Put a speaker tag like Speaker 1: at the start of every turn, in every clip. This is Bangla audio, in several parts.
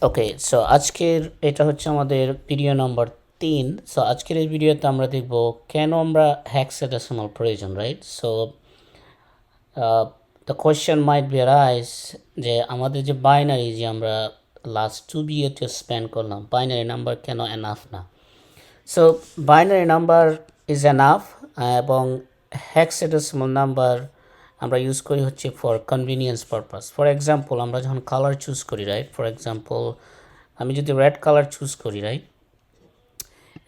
Speaker 1: ওকে, সো আজকের এটা হচ্ছে আমাদের ভিডিও নম্বর 3। সো আজকের এই ভিডিওতে আমরা দেখব কেন আমরা হেক্সাডেসিমাল প্রয়োজন, right? So the question might be rise যে আমাদের যে বাইনারি যে আমরা লাস্ট 2 ভিডিওতে স্পেন্ড করলাম, বাইনারি নাম্বার কেন এনাফ না? So binary number is enough এবং হেক্সাডেসিমাল নাম্বার আমরা ইউজ করি হচ্ছে for convenience purpose. For example, আমরা যখন কালার চুজ করি, রাইট? ফর এক্সাম্পল আমি যদি রেড কালার চুজ করি, রাইট,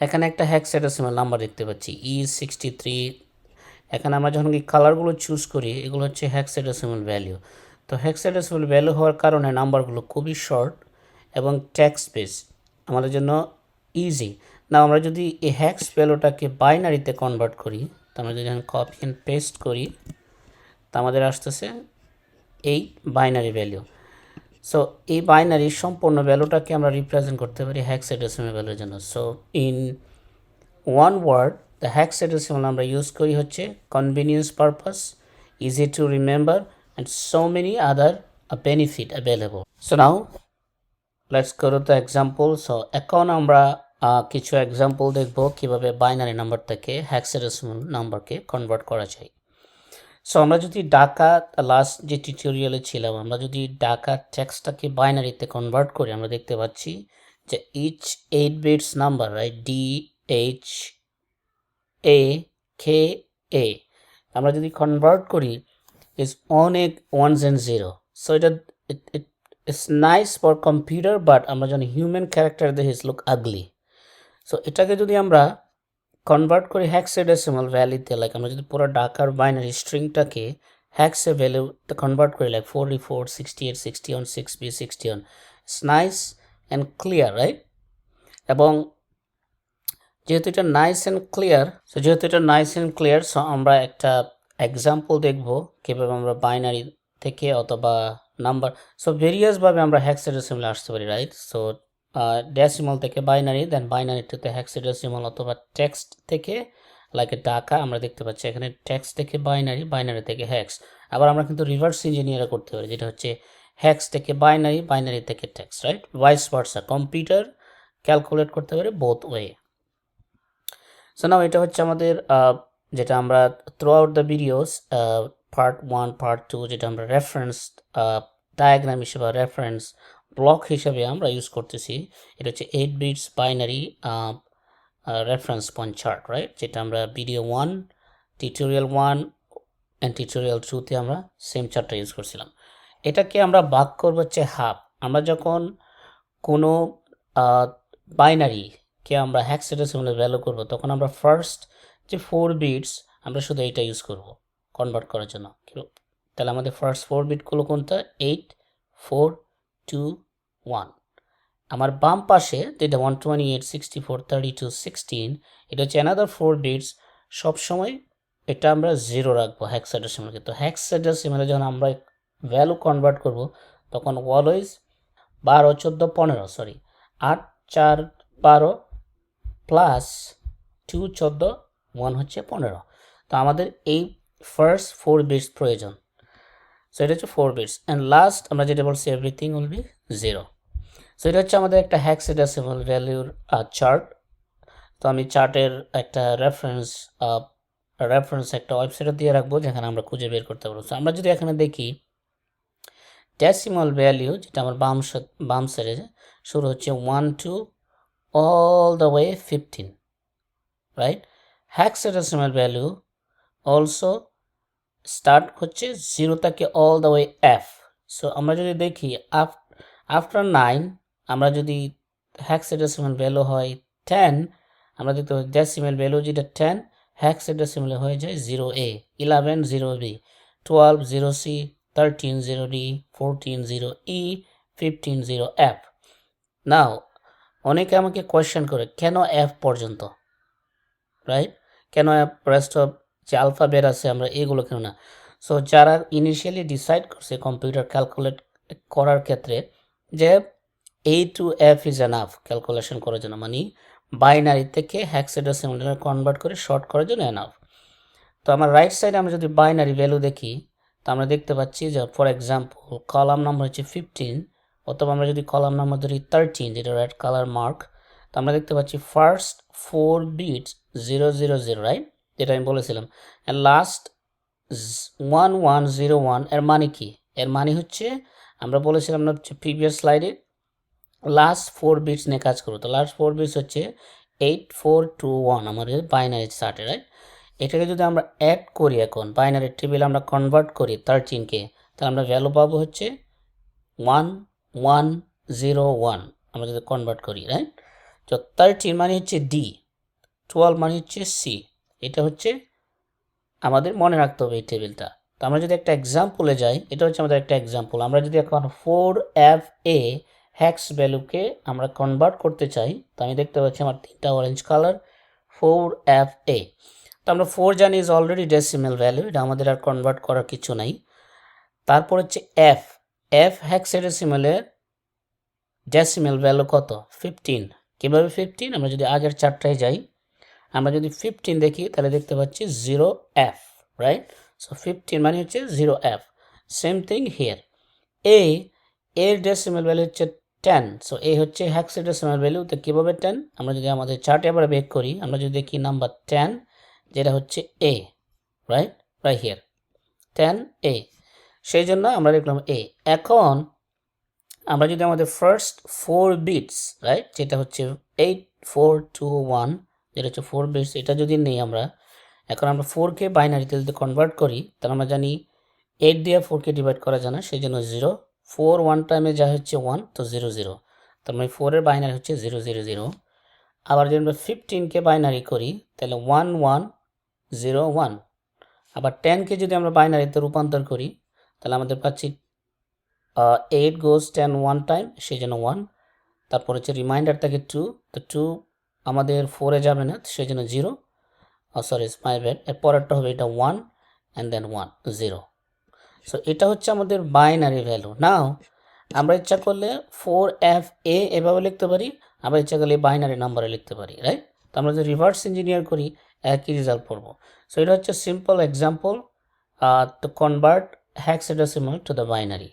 Speaker 1: এখানে একটা হেক্সাডেসিমাল নাম্বার দেখতে পাচ্ছি E63। এখানে আমরা যখন এই কালারগুলো চুজ করি এগুলো হচ্ছে হেক্সাডেসিমাল ভ্যালু। তো হেক্সাডেসিমাল ভ্যালু হওয়ার কারণে নাম্বারগুলো খুবই শর্ট এবং টেক্সট বেস আমাদের জন্য ইজি। না আমরা যদি এই হ্যাক্স ভ্যালুটাকে বাইনারিতে কনভার্ট করি, তো আমরা যদি কপি অ্যান্ড পেস্ট করি, তা আমাদের আসতেছে এই বাইনারি ভ্যালু। সো এই বাইনারির সম্পূর্ণ ভ্যালুটাকে আমরা রিপ্রেজেন্ট করতে পারি হেক্সাডেসিমাল ভ্যালুর জন্য। So in one word the hexadecimal আমরা ইউজ করি হচ্ছে convenience purpose, easy to remember and so many other benefit available. So now let's go to the example. So এখন আমরা কিছু এক্সাম্পল দেখব কীভাবে বাইনারি নাম্বার থেকে হেক্সাডেসিমাল নাম্বারকে কনভার্ট করা যায়। সো আমরা যদি ডাকা লাস্ট যে টিউটোরিয়ালে ছিলাম, আমরা যদি ডাকা টেক্সটটাকে বাইনারিতে কনভার্ট করি, আমরা দেখতে পাচ্ছি যে each 8 bits number, right, DHAKA, আমরা যদি কনভার্ট করি ইজ অনেক ওয়ানস অ্যান্ড জিরো। সো এটা it's nice for computer, but আমরা যখন হিউম্যান ক্যারেক্টার দেখি ইটস লুক আগলি। সো এটাকে যদি আমরা কনভার্ট করি হেক্সাডেসিমাল ভ্যালুতে, লাইক আমরা যদি পুরো ডাকার বাইনারি স্ট্রিংটাকে হ্যাক্সে ভ্যালুতে কনভার্ট করি, like 44 68 61 6B 61, it's nice and clear, right? এবং যেহেতু এটা নাইস অ্যান্ড ক্লিয়ার, সো আমরা একটা এক্সাম্পল দেখব কীভাবে আমরা বাইনারি থেকে অথবা নাম্বার, সো ভেরিয়াসভাবে আমরা হেক্সাডেসিমালে আসতে পারি, রাইট? সো ডেসিমাল থেকে বাইনারি, দেন বাইনারি থেকে হেক্সাডেসিমাল, অথবা টেক্সট থেকে লাইক ডাকা আমরা দেখতে পাচ্ছি এখানে টেক্সট থেকে বাইনারি, বাইনারি থেকে হ্যাক্স। আবার আমরা কিন্তু রিভার্স ইঞ্জিনিয়ার করতে পারি, যেটা হচ্ছে হ্যাক্স থেকে বাইনারি, বাইনারি থেকে text, right? Vice versa, computer calculate করতে পারে বোথ ওয়ে। সো নাও এটা হচ্ছে আমাদের যেটা আমরা throughout the videos part 1 part 2 যেটা আমরা রেফারেন্স ডায়াগ্রাম হিসেবে, রেফারেন্স ব্লক হিসেবে আমরা ইউজ করতেছি, এটা হচ্ছে 8 bits binary reference point chart, right? যেটা আমরা ভিডিও 1 টিউটোরিয়াল 1 অ্যান্ড টিউটোরিয়াল 2তে আমরা সেম চার্টটা ইউজ করছিলাম। এটাকে আমরা ভাগ করবো হচ্ছে হাফ। আমরা যখন কোনো বাইনারিকে আমরা হেক্সাডেসিমালে ভ্যালু করব, তখন আমরা ফার্স্ট যে 4 বিটস আমরা শুধু এইটা ইউজ করব কনভার্ট করার জন্য। তাহলে আমাদের ফার্স্ট 4 বিটগুলো কোনটা? 8 4 2 1। আমার বাম পাশে যেটা 128 64 32 16, এটা হচ্ছে অ্যানাদার 4 বিটস। সবসময় এটা আমরা 0 রাখবো হেক্সাডেসিমালকে। তো হেক্সাডেসিমালে যখন আমরা ভ্যালু কনভার্ট করব, তখন অলওয়েজ 12 14 15, সরি 8 4 12 প্লাস 2 14 1 হচ্ছে 15। তো আমাদের এই ফার্স্ট 4 বিটস প্রয়োজন। সো এটা হচ্ছে 4 বিটস অ্যান্ড লাস্ট আমরা যেটা বলছি এভরিথিং উইল বি 0। সো এটা হচ্ছে আমাদের একটা হেক্সাডেসিমাল ভ্যালুর চার্ট। তো আমি চার্টের একটা রেফারেন্স একটা ওয়েবসাইটে দিয়ে রাখবো, যেখানে আমরা খুঁজে বের করতে পারবো। সো আমরা যদি এখানে দেখি ডেসিমাল ভ্যালু, যেটা আমার বাম সাইডে শুরু হচ্ছে 1 2 all the way 15, right? Hexadecimal value also start হচ্ছে 0 থেকে all the way f. So আমরা যদি দেখি after 9 আমরা যদি hexadecimal value হয় 10, আমরা দেখতে পাচ্ছি decimal value যেটা 10 hexadecimal হয়ে যায় 0a, 11 0b, 12 0c, 13 0d, 14 0e, 15 0f. Now অনেকে আমাকে কোয়েশ্চেন করে কেন এফ পর্যন্ত, রাইট? কেন এফ, রেস্ট অফ যে আলফাবেট আছে আমরা এগুলো কেন না? সো যারা ইনিশিয়ালি ডিসাইড করছে কম্পিউটার ক্যালকুলেট করার ক্ষেত্রে যে A to F is enough calculation করার জন্য, মানে বাইনারি থেকে হেক্সাডেসিমালে কনভার্ট করে শর্ট করার জন্য এনাফ। তো আমার রাইট সাইডে আমরা যদি বাইনারি ভ্যালু দেখি, তো আমরা দেখতে পাচ্ছি যে ফর এক্সাম্পল কলাম নাম্বার হচ্ছে 15, অথবা আমরা যদি কলাম নাম্বার ধরি 13, যেটা রেড কালার মার্ক, তো আমরা দেখতে পাচ্ছি ফার্স্ট 4 বিটস 000, রাইট, যেটা আমি বলেছিলাম, অ্যান্ড লাস্ট 1101 এর মানে কি? এর মানে হচ্ছে আমরা বলেছিলাম না প্রিভিয়াস স্লাইডে লাস্ট 4 বিটস নিয়ে কাজ করবো। তো লাস্ট 4 বিটস হচ্ছে 8421 আমাদের বাইনারি চার্টে, রাইট। এটাকে যদি আমরা অ্যাড করি, এখন বাইনারি টেবিলে আমরা কনভার্ট করি 13কে, তাহলে আমরা ভ্যালু পাবো হচ্ছে 1101 আমরা যদি কনভার্ট করি, রাইট। তো 13 মানে হচ্ছে ডি, 12 মানে হচ্ছে সি। এটা হচ্ছে আমাদের মনে রাখতে হবে এই টেবিলটা। তো আমরা যদি একটা এক্সাম্পলে যাই, এটা হচ্ছে আমাদের একটা এক্সাম্পল। আমরা যদি এখন 4FA হ্যাক্স ভ্যালুকে আমরা কনভার্ট করতে চাই, তো আমি দেখতে পাচ্ছি আমার 3টা অরেঞ্জ কালার 4FA। তো আমরা 4 জানি ইজ অলরেডি ডেসিমেল ভ্যালু, এটা আমাদের আর কনভার্ট করার কিছু নাই। তারপর হচ্ছে এফ হেক্সাডেসিমেলের ডেসিমেল ভ্যালু কত? 15। কীভাবে 15? আমরা যদি আগের চারটায় যাই, আমরা যদি 15 দেখি তাহলে দেখতে পাচ্ছি 0F, রাইট। সো 15 মানে হচ্ছে 0F। সেম থিং হিয়ার, এর ডেসিমেল ভ্যালু হচ্ছে 10। সো এ হচ্ছে হেক্সাডেসিমেল ভ্যালু। তো কীভাবে 10? আমরা যদি আমাদের চার্টে আবার বেক করি, আমরা যদি দেখি নাম্বার 10, যেটা হচ্ছে এ, রাইট, রাইট হিয়ার 10A, সেই জন্য আমরা লিখলাম এ। এখন আমরা যদি আমাদের ফার্স্ট 4 বিটস, রাইট, যেটা হচ্ছে 8421, যেটা হচ্ছে 4 বিটস, এটা যদি নেই আমরা, এখন আমরা 4কে বাইনারিতে যদি কনভার্ট করি, তাহলে আমরা জানি 8 দিয়ে 4কে ডিভাইড করা যায় না, সেই জন্য 0। 4 1 টাইমে যা হচ্ছে 1, তো 0 0, তার মানে 4-এর বাইনারি হচ্ছে 0 0 0। আবার যদি আমরা 15কে বাইনারি করি, তাহলে 1 1 0 1। আবার 10কে যদি আমরা বাইনারিতে রূপান্তর করি, তাহলে আমাদের পাচ্ছি 8 goes 10 1 টাইম, সেই জন্য 1। তারপর হচ্ছে রিমাইন্ডার থাকে 2, তো 2 আমাদের 4-এ যাবে না, সেই জন্য 0। সরি, মাই ব্যাড, এর পরেরটা হবে এটা 1 অ্যান্ড দেন 1 0। সো এটা হচ্ছে আমাদের বাইনারি ভ্যালু। নাও আমরা ইচ্ছা করলে 4FA এভাবে লিখতে পারি, আমরা ইচ্ছা করলে বাইনারি নাম্বারে লিখতে পারি, রাইট। তো আমরা যদি রিভার্স ইঞ্জিনিয়ার করি, একই রেজাল্ট পড়বো। সো এটা হচ্ছে simple example to convert hexadecimal to the binary.